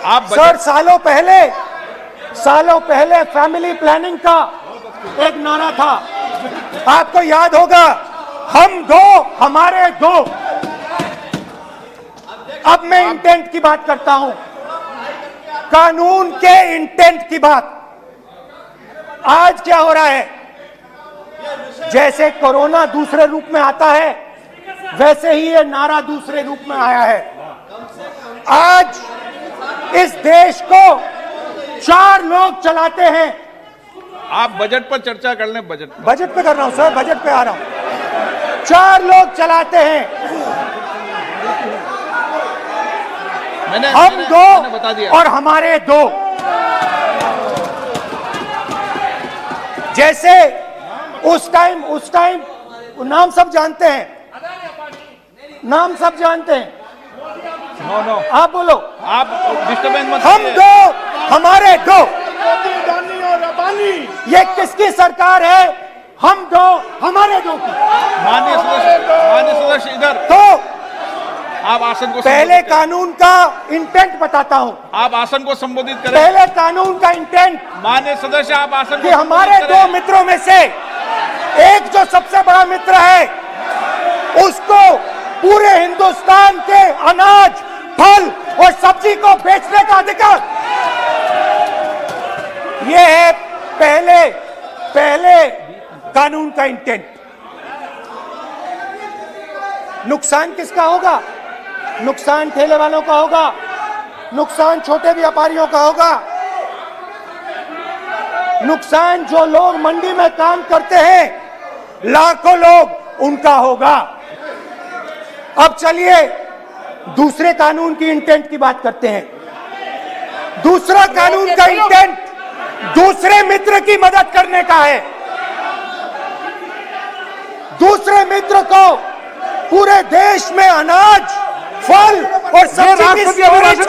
Sir, सालों पहले family planning का एक नारा था, आपको याद होगा, हम दो हमारे दो। अब मैं इंटेंट की बात करता हूं, कानून के इंटेंट की बात। आज क्या हो रहा है, जैसे कोरोना दूसरे रूप में आता है, वैसे ही ये नारा दूसरे रूप में आया है। आज इस देश को 4 लोग चलाते हैं। आप बजट पर चर्चा कर लें। बजट पे कर रहा हूं सर, बजट पे आ रहा हूं। 4 लोग चलाते हैं, हम दो बता दिया। और हमारे दो। जैसे उस टाइम नाम सब जानते हैं, नाम सब जानते हैं। नो, आप बोलो, आप डिस्टर्बेंस मत हम कीजिए। दो हमारे दो। ये किसकी सरकार है? हम दो हमारे दो की। माननीय सदस्य इधर। तो आप आसन को पहले कानून का इंटेंट बताता हूं। आप आसन को संबोधित करें। पहले कानून का इंटेंट, माननीय सदस्य आप आसन कि को हमारे दो मित्रों में से एक जो सबसे बड़ा मित्र है, उसको पूरे हिंदुस्तान के अनाज, फल और सब्जी को बेचने का अधिकार। यह है पहले कानून का इंटेंट। नुकसान किसका होगा? नुकसान ठेले वालों का होगा, नुकसान छोटे व्यापारियों का होगा, नुकसान जो लोग मंडी में काम करते हैं, लाखों लोग, उनका होगा। अब चलिए दूसरे कानून की इंटेंट की बात करते हैं। दूसरा कानून का इंटेंट दूसरे मित्र की मदद करने का है। दूसरे मित्र को पूरे देश में अनाज, फल और सब्जी की स्टोरेज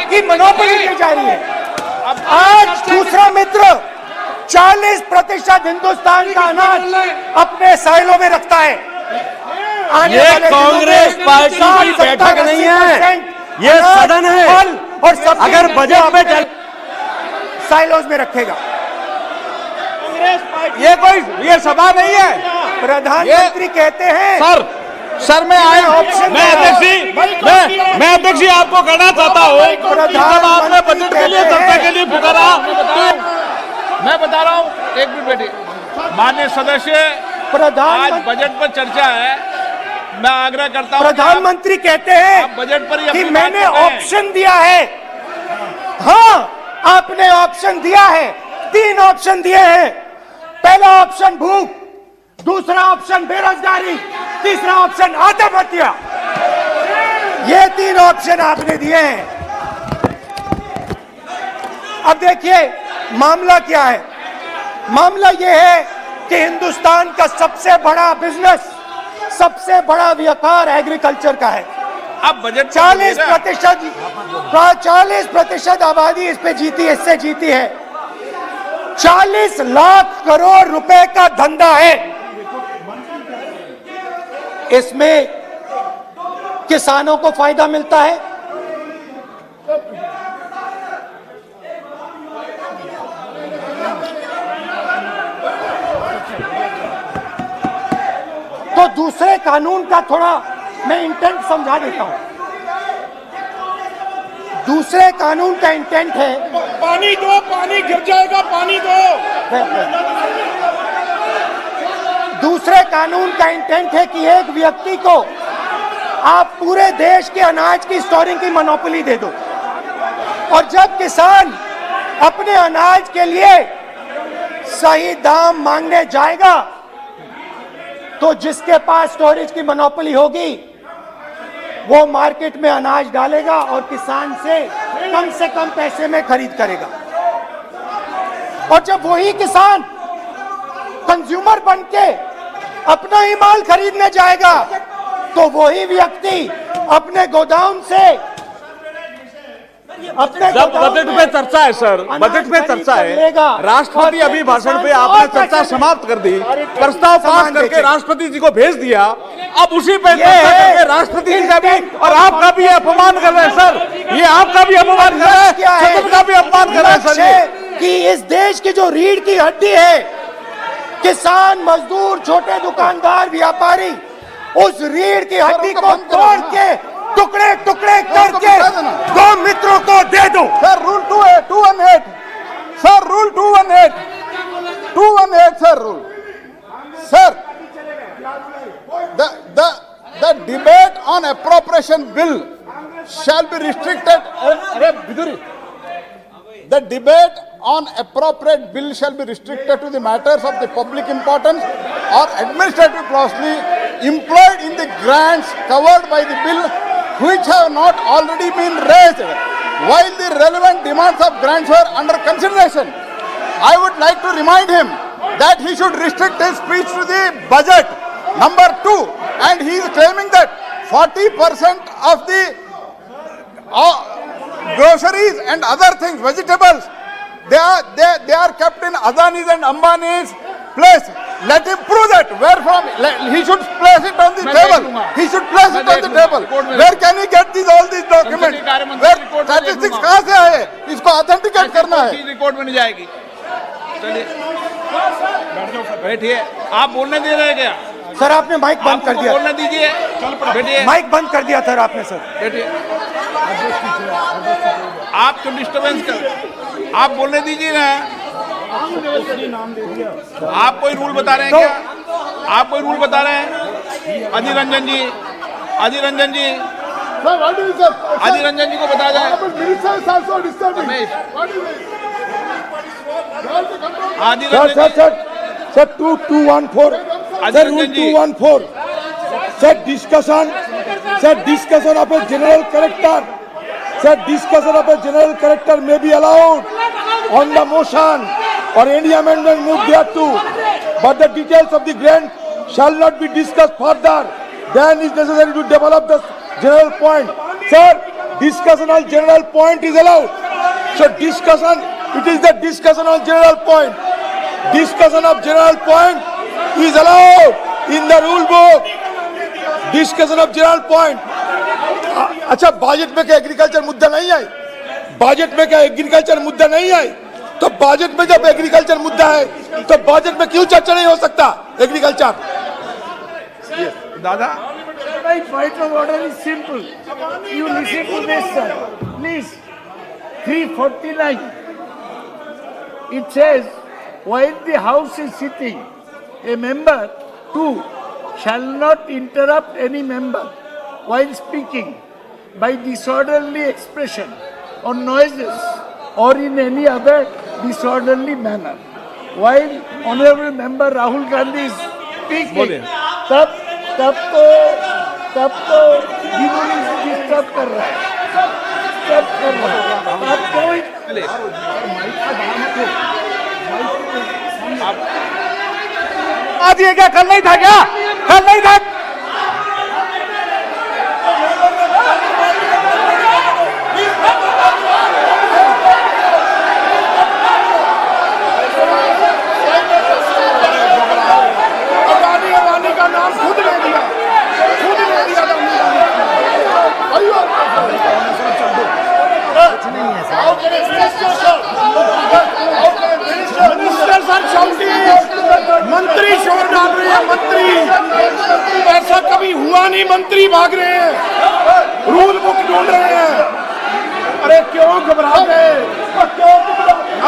की मोनोपोली दी जा रही है। आज दूसरा मित्र 40% हिंदुस्तान का अनाज अपने साइलों में रखता है। ये कांग्रेस पार्टी की बैठक नहीं है, ये सदन है। फल और सब्जी अगर बजट में साइलोज में रखेगा। ये सभा नहीं है। प्रधानमंत्री कहते हैं सर मैं अध्यक्ष जी आपको कहना चाहता हूँ, जब आपने बजट के लिए चर्चा के लिए पुकारा, मैं बता रहा हूँ, एक मिनट बैठिए। माननीय सदस्य, आज बजट पर चर्चा है, मैं आग्रह करता हूँ। प्रधानमंत्री कहते हैं बजट पर कि मैंने ऑप्शन दिया है। हाँ, आपने ऑप्शन दिया है। 3 ऑप्शन दिए हैं। पहला ऑप्शन भूख, दूसरा ऑप्शन बेरोजगारी, तीसरा ऑप्शन आत्महत्या। ये 3 ऑप्शन आपने दिए हैं। अब देखिए मामला क्या है। मामला ये है कि हिंदुस्तान का सबसे बड़ा बिजनेस, सबसे बड़ा व्यापार एग्रीकल्चर का है। अब बजट 40% आबादी इस पे जीती है, इससे जीती है। 40 लाख करोड़ रुपए का धंधा है। इसमें किसानों को फायदा मिलता है, तो दूसरे कानून का थोड़ा मैं इंटेंट समझा देता हूं। दूसरे कानून का इंटेंट है, पानी दो, पानी गिर जाएगा, पानी दो। दूसरे कानून का इंटेंट है कि एक व्यक्ति को आप पूरे देश के अनाज की स्टोरिंग की मोनोपोली दे दो, और जब किसान अपने अनाज के लिए सही दाम मांगने जाएगा, तो जिसके पास स्टोरेज की मोनोपोली होगी वो मार्केट में अनाज डालेगा और किसान से कम पैसे में खरीद करेगा। और जब वही किसान कंज्यूमर बनके अपना ही माल खरीदने जाएगा, तो वही व्यक्ति अपने गोदाम से जब बजट पे चर्चा है सर, बजट पे चर्चा है, राष्ट्रपति अभिभाषण पे आपने चर्चा समाप्त कर दी, प्रस्ताव पास करके राष्ट्रपति जी को भेज दिया, अब उसी पे चर्चा करके राष्ट्रपति जी का भी और आपका भी अपमान कर रहे हैं सर। ये आपका भी अपमान कर रहा है, क्या है? सदन का भी अपमान कर रहा है सर लक्ष्य ये। है कि इस देश की जो रीढ़ की हड्डी है, किसान, मजदूर, छोटे दुकानदार, व्यापारी, उस रीढ़ की हड्डी को तोड़ के टुकड़े टुकड़े करके दो मित्रों को दे दो। Sir rule 218 sir rule 218 sir rule sir the debate on appropriation bill shall be restricted. The debate on appropriate bill shall be restricted to the matters of the public importance or administrative clausely employed in the grants covered by the bill which have not already been raised while the relevant demands of grants were under consideration. I would like to remind him that he should restrict his speech to the budget. Number 2, and he is claiming that 40% of the groceries and other things, vegetables, they are kept in Adani's and Ambani's place. Let him prove that. Where from? He should place it on the table. He should place it on the table. Where can he get all these documents? Where statistics कहाँ से आए? इसको authenticate करना है. Record में नहीं जाएगी। चलिए बैठिए। आप बोलने दे रहे हैं क्या? सर आपने माइक बंद कर दिया। बोलने दीजिए। बैठिए। माइक बंद कर दिया सर आपने। सर बैठिए। आप क्यों डिस्टर्बेंस कर? आप बोलने दीजिए ना। आप कोई रूल बता रहे हैं क्या? आप कोई रूल बता रहे हैं? अधीर रंजन जी, अधीर रंजन जी, अधीर रंजन जी को बता जाए। Adhir Ranjan ji. Sir 2214 Adhir Ranjan ji. 214 sir discussion of a general character. Sir, discussion of a general character may be allowed on the motion or any amendment moved thereto, but the details of the grant shall not be discussed further. Then is necessary to develop the general point. Sir, discussion on general point is allowed. So discussion, it is the discussion on general point. Discussion of general point is allowed in the rule book. Discussion of general point. अच्छा budget में क्या agriculture मुद्दा नहीं है? Budget में क्या agriculture मुद्दा नहीं है? तो बजट में जब एग्रीकल्चर मुद्दा है तो बजट में क्यों चर्चा नहीं हो सकता एग्रीकल्चर? दादा My point of order is simple. You listen to this, sir. Please. 349. It says, while the house is sitting, a member, 2, shall not interrupt any member while speaking by disorderly expression or noises or in any other disorderly manner. While Honorable Member Rahul Gandhi is speaking, तब तो जिन्होंने disturb कर रहा है, disturb कर रहा है। आप कोई आज ये क्या कल नहीं था क्या? कल नहीं था? अदानी का नाम खुद ले दिया मिनिस्टर सर मंत्री शोर डाल रहे हैं। मंत्री ऐसा कभी हुआ नहीं, मंत्री भाग रहे हैं, रूल बुक ढूंढ रहे हैं। अरे क्यों घबरा गए?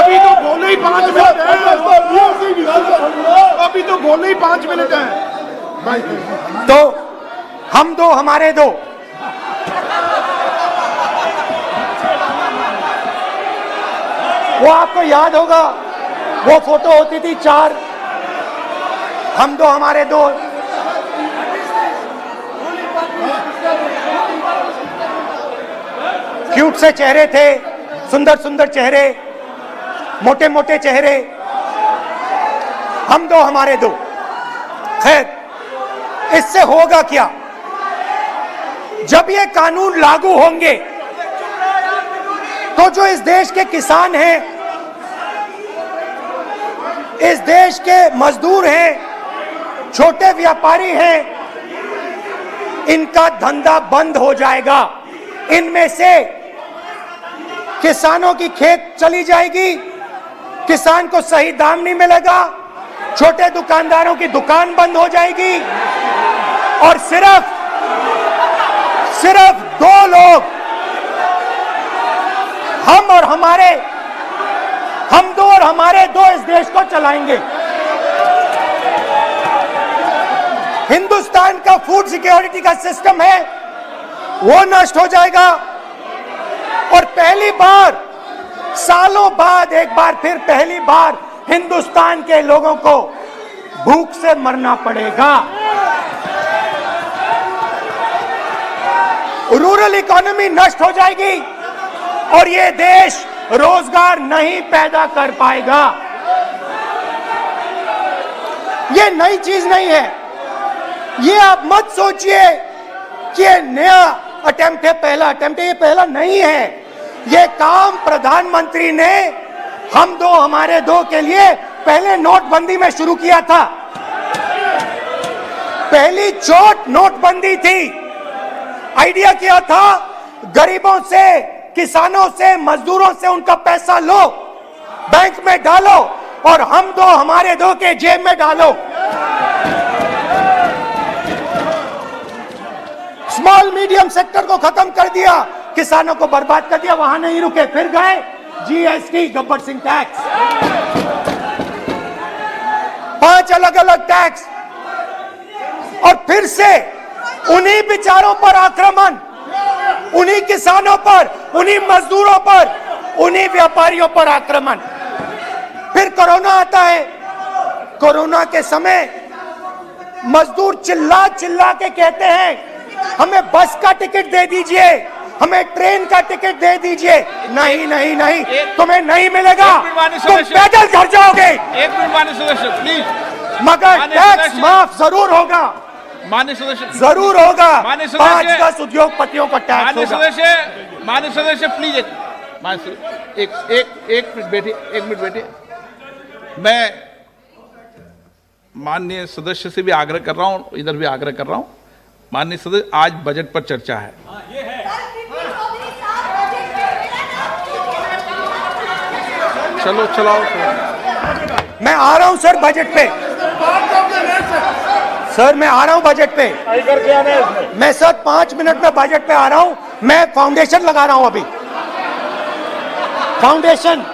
अभी तो बोले ही 5 मिनट है। अभी तो बोले ही 5 मिनट है। तो हम दो हमारे दो। वो आपको याद होगा, वो फोटो होती थी 4, हम दो हमारे दो। क्यूट से चेहरे थे, सुंदर सुंदर चेहरे, मोटे मोटे चेहरे, हम दो हमारे दो। खैर, इससे होगा क्या? जब ये कानून लागू होंगे तो जो इस देश के किसान हैं, इस देश के मजदूर हैं, छोटे व्यापारी हैं, इनका धंधा बंद हो जाएगा। इनमें से किसानों की खेत चली जाएगी, किसान को सही दाम नहीं मिलेगा, छोटे दुकानदारों की दुकान बंद हो जाएगी और सिर्फ दो लोग, हम दो और हमारे दो इस देश को चलाएंगे। हिंदुस्तान का फूड सिक्योरिटी का सिस्टम है वो नष्ट हो जाएगा और पहली बार सालों बाद एक बार फिर पहली बार हिंदुस्तान के लोगों को भूख से मरना पड़ेगा। रूरल इकोनॉमी नष्ट हो जाएगी और ये देश रोजगार नहीं पैदा कर पाएगा। ये नई चीज नहीं है, ये आप मत सोचिए कि ये नया अटेम्प्ट है, पहला अटेम्प्ट है, ये पहला नहीं है। ये काम प्रधानमंत्री ने हम दो हमारे दो के लिए पहले नोटबंदी में शुरू किया था। पहली चोट नोटबंदी थी। आइडिया किया था गरीबों से, किसानों से, मजदूरों से उनका पैसा लो, बैंक में डालो और हम दो हमारे दो के जेब में डालो। स्मॉल मीडियम सेक्टर को खत्म कर दिया, किसानों को बर्बाद कर दिया। वहां नहीं रुके, फिर गए जीएसटी, गब्बर सिंह टैक्स, 5 अलग अलग टैक्स और फिर से उन्हीं बेचारों पर आक्रमण, उन्हीं किसानों पर, उन्हीं मजदूरों पर, उन्हीं व्यापारियों पर आक्रमण। फिर कोरोना आता है। कोरोना के समय मजदूर चिल्ला चिल्ला के कहते हैं हमें बस का टिकट दे दीजिए, हमें ट्रेन का टिकट दे दीजिए। नहीं नहीं नहीं, तुम्हें नहीं मिलेगा, तुम पैदल घर जाओगे। एक मिनट माननीय सदस्य प्लीज। मगर टैक्स माफ जरूर होगा, माननीय सदस्य जरूर होगा। माननीय 5-10 उद्योगपतियों का टैक्स होगा। माननीय सदस्य प्लीज, एक मिनट बैठिए। मैं माननीय सदस्य से भी आग्रह कर रहा हूं, इधर भी आग्रह कर रहा हूं। माननीय सदस्य, आज बजट पर चर्चा है। चलो चलाओ। मैं आ रहा हूं सर बजट पे, सर मैं आ रहा हूं बजट पे। मैं सर 5 मिनट में बजट पे आ रहा हूं। मैं फाउंडेशन लगा रहा हूं अभी, फाउंडेशन